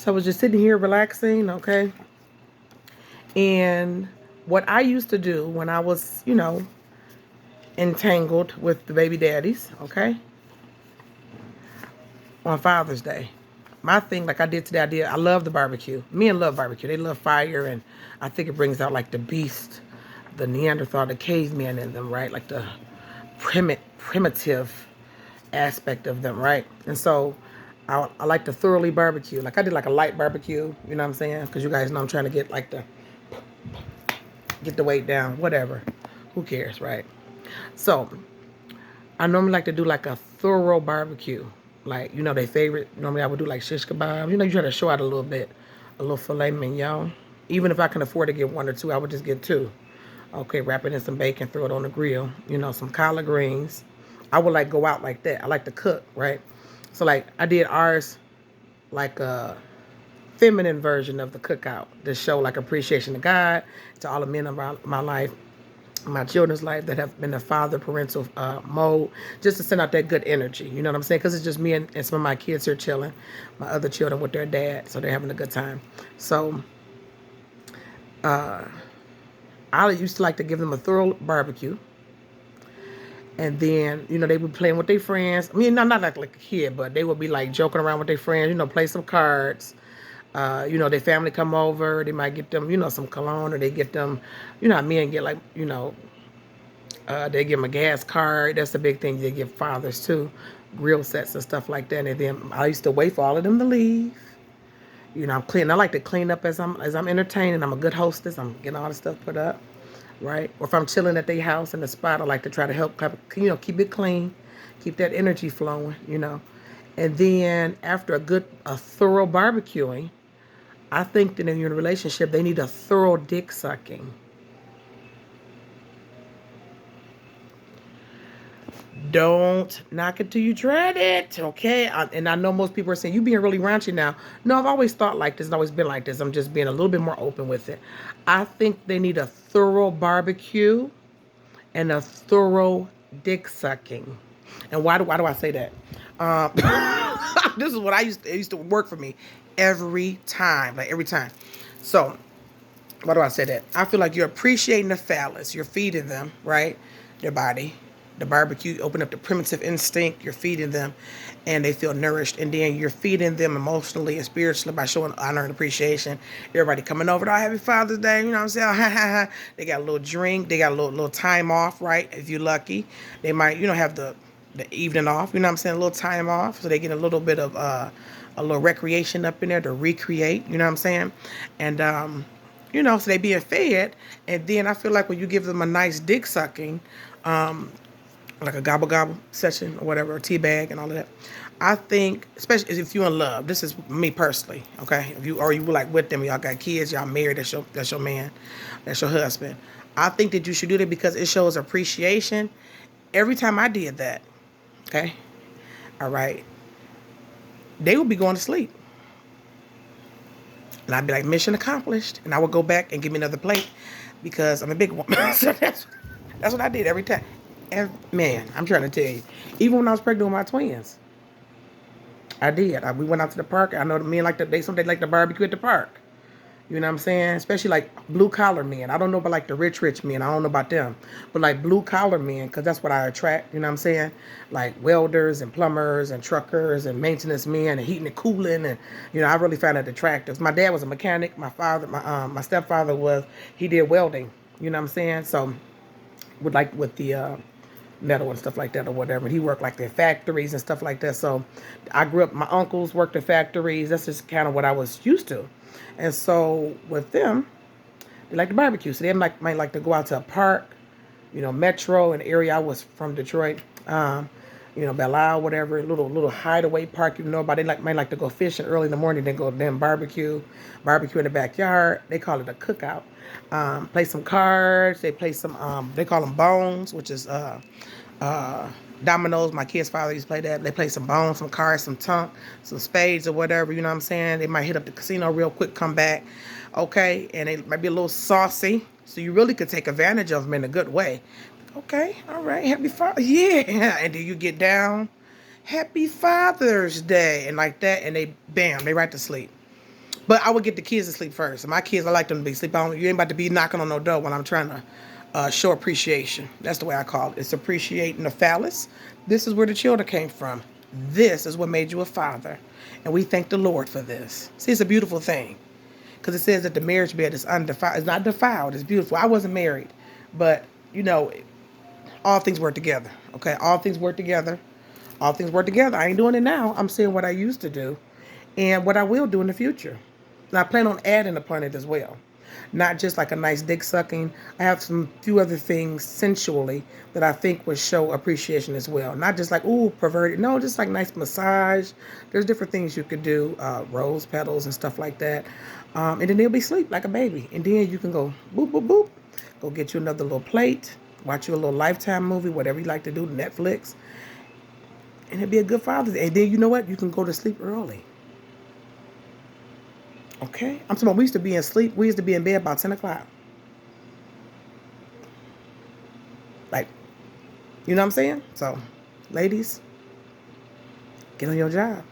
So I was just sitting here relaxing, okay? And what I used to do when I was, entangled with the baby daddies, okay, on Father's Day. My thing, like I did today, I love the barbecue. Men love barbecue. They love fire, and I think it brings out like the beast, the Neanderthal, the caveman in them, right? Like the primitive aspect of them, right? And so I like to thoroughly barbecue. Like I did like a light barbecue, you know what I'm saying? Because you guys know I'm trying to get like get the weight down, whatever. Who cares, right? So I normally like to do like a thorough barbecue. Like, they favorite. Normally I would do like shish kebab. You try to show out a little bit. A little filet mignon. Even if I can afford to get one or two, I would just get two. Okay, wrap it in some bacon, throw it on the grill. Some collard greens. I would like go out like that. I like to cook, right? So like I did ours like a feminine version of the cookout to show like appreciation to God, to all the men of my life, my children's life that have been a father parental mode, just to send out that good energy. You know what I'm saying? Because it's just me and some of my kids here chilling, my other children with their dad, so they're having a good time. So I used to like to give them a thorough barbecue. And then, they would be playing with their friends. I mean, not like a kid, but they would be like joking around with their friends, play some cards. Their family come over, they might get them, some cologne, or they get them, men get like, they give them a gas card. That's a big thing they give fathers too, grill sets and stuff like that. And then I used to wait for all of them to leave. I'm clean. I like to clean up as I'm entertaining. I'm a good hostess. I'm getting all the stuff put up, right? Or if I'm chilling at their house in the spot, I like to try to help, keep it clean, keep that energy flowing. And then after a thorough barbecuing, I think that in your relationship, they need a thorough dick sucking. Don't knock it till you dread it, okay? And I know most people are saying, you being really raunchy now. No, I've always thought like this and always been like this. I'm just being a little bit more open with it. I think they need a thorough barbecue and a thorough dick sucking. And why do I say that? This is what it used to work for me every time, like every time. So why do I say that? I feel like you're appreciating the phallus. You're feeding them, right? Their body. The barbecue, open up the primitive instinct. You're feeding them, and they feel nourished. And then you're feeding them emotionally and spiritually by showing honor and appreciation. Everybody coming over to Happy Father's Day. You know what I'm saying? They got a little drink. They got a little time off, right? If you're lucky, they might, have the evening off. You know what I'm saying? A little time off, so they get a little bit of a little recreation up in there to recreate. You know what I'm saying? And so they being fed, and then I feel like when you give them a nice dick sucking, like a gobble gobble session or whatever, a tea bag and all of that. I think, especially if you're in love, this is me personally, okay? If you were like with them, y'all got kids, y'all married, that's your man, that's your husband. I think that you should do that because it shows appreciation. Every time I did that, okay, all right, they would be going to sleep. And I'd be like, mission accomplished. And I would go back and give me another plate because I'm a big woman. So that's what I did every time. Man, I'm trying to tell you. Even when I was pregnant with my twins, I did. We went out to the park. I know the men they like to barbecue at the park. You know what I'm saying? Especially like blue collar men. I don't know about like the rich men. I don't know about them. But like blue collar men, because that's what I attract. You know what I'm saying? Like welders and plumbers and truckers and maintenance men and heating and cooling. And, I really found it attractive. My dad was a mechanic. My father, my stepfather he did welding. You know what I'm saying? So with the metal and stuff like that or whatever. He worked like in factories and stuff like that. So I grew up, my uncles worked in factories. That's just kind of what I was used to. And so with them, they like to barbecue. So they might like to go out to a park, Metro, an area I was from, Detroit, Belle Isle, whatever, little hideaway park you know about. They might like to go fishing early in the morning, then go barbecue in the backyard. They call it a cookout. Play some cards. They play some, they call them bones, which is dominoes. My kid's father used to play that. They play some bones, some cards, some tunk, some spades or whatever, you know what I'm saying? They might hit up the casino real quick, come back, okay? And they might be a little saucy, so you really could take advantage of them in a good way. Okay, all right, happy Father, yeah. And then you get down, Happy Father's Day, and like that, and they right to sleep. But I would get the kids to sleep first. And my kids, I like them to be asleep. You ain't about to be knocking on no door when I'm trying to show appreciation. That's the way I call it. It's appreciating the phallus. This is where the children came from. This is what made you a father. And we thank the Lord for this. See, it's a beautiful thing. Because it says that the marriage bed is undefiled. It's not defiled. It's beautiful. I wasn't married. But, you know, all things work together. Okay? All things work together. All things work together. I ain't doing it now. I'm saying what I used to do and what I will do in the future. And I plan on adding upon it as well. Not just like a nice dick sucking. I have some few other things sensually that I think would show appreciation as well. Not just like, ooh, perverted. No, just like nice massage. There's different things you could do, rose petals and stuff like that. And then they'll be asleep like a baby. And then you can go boop, boop, boop. Go get you another little plate. Watch you a little Lifetime movie, whatever you like to do, Netflix. And it'd be a good Father's Day. And then you know what? You can go to sleep early. Okay? I'm talking about we used to be in sleep. We used to be in bed about 10 o'clock. Like, you know what I'm saying? So, ladies, get on your job.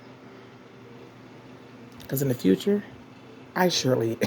Because in the future, I surely...